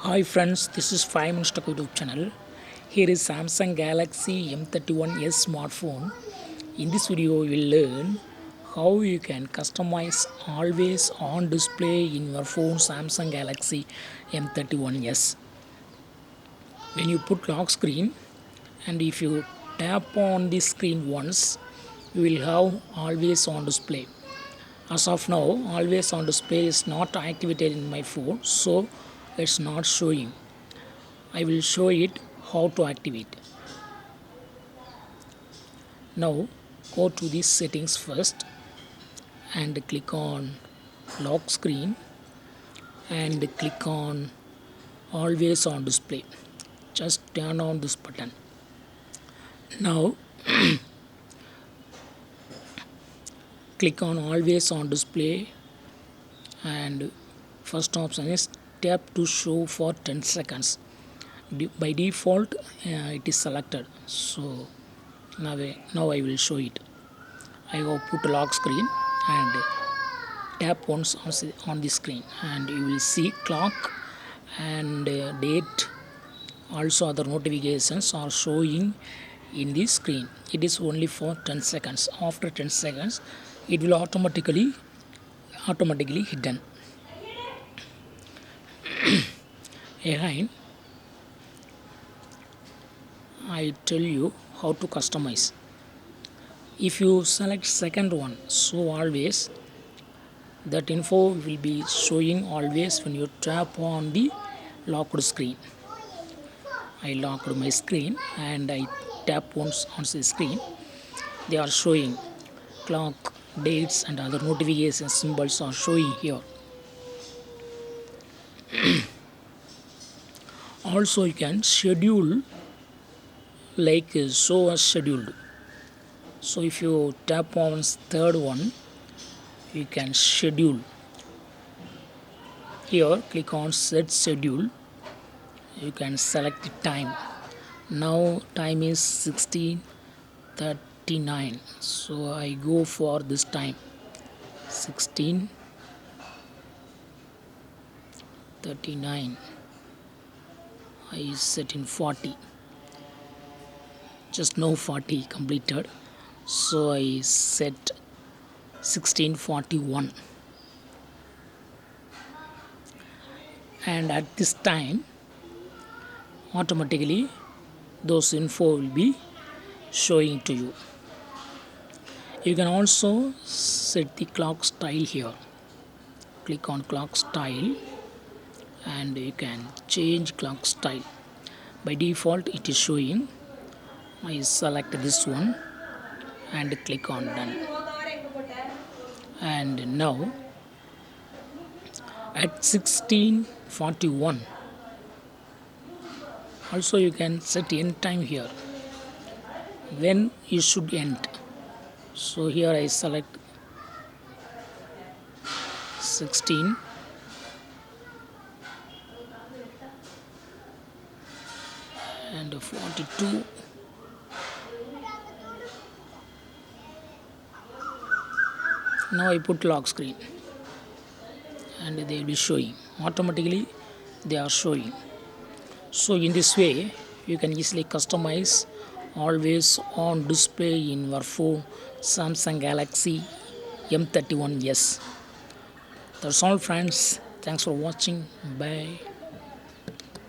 Hi friends, this is 5 Minutes Tech YouTube channel. Here is Samsung Galaxy M31s smartphone. In this video, we will learn how you can customize always on display in your phone Samsung Galaxy M31s. When you put lock screen and if you tap on the screen once, you will have always on display. As of now, always on display is not activated in my phone, so it's not showing. I will show it how to activate. Now go to the settings first and click on lock screen and click on always on display. Just turn on this button. Now click on always on display and first option is tap to show for 10 seconds. By default it is selected, so now I will show it. I will put lock screen and tap once on the screen and you will see clock and date, also other notifications are showing in the screen. It is only for 10 seconds. After 10 seconds it will automatically hidden. Again I tell you how to customize. If you select second one, so always, that info will be showing always when you tap on the locked screen. I locked my screen and I tap once on the screen. They are showing clock, dates and other notification symbols are showing here. Also you can schedule like show as scheduled. So if you tap on third one, you can schedule. Here click on set schedule. You can select the time. Now time is 16:39, so I go for this time 16:39. I set in 40. Just now 40 completed, so I set 16:41, and at this time automatically those info will be showing to you. You can also set the clock style here. Click on clock style and you can change clock style. By default it is showing. I select this one and click on done. And now at 16:41 also you can set end time here, when you should end. So here I select 16 and 42. Now I put lock screen and they will be showing automatically. They are showing. So in this way you can easily customize always on display in your phone Samsung Galaxy M31s. That's all friends. Thanks for watching. Bye.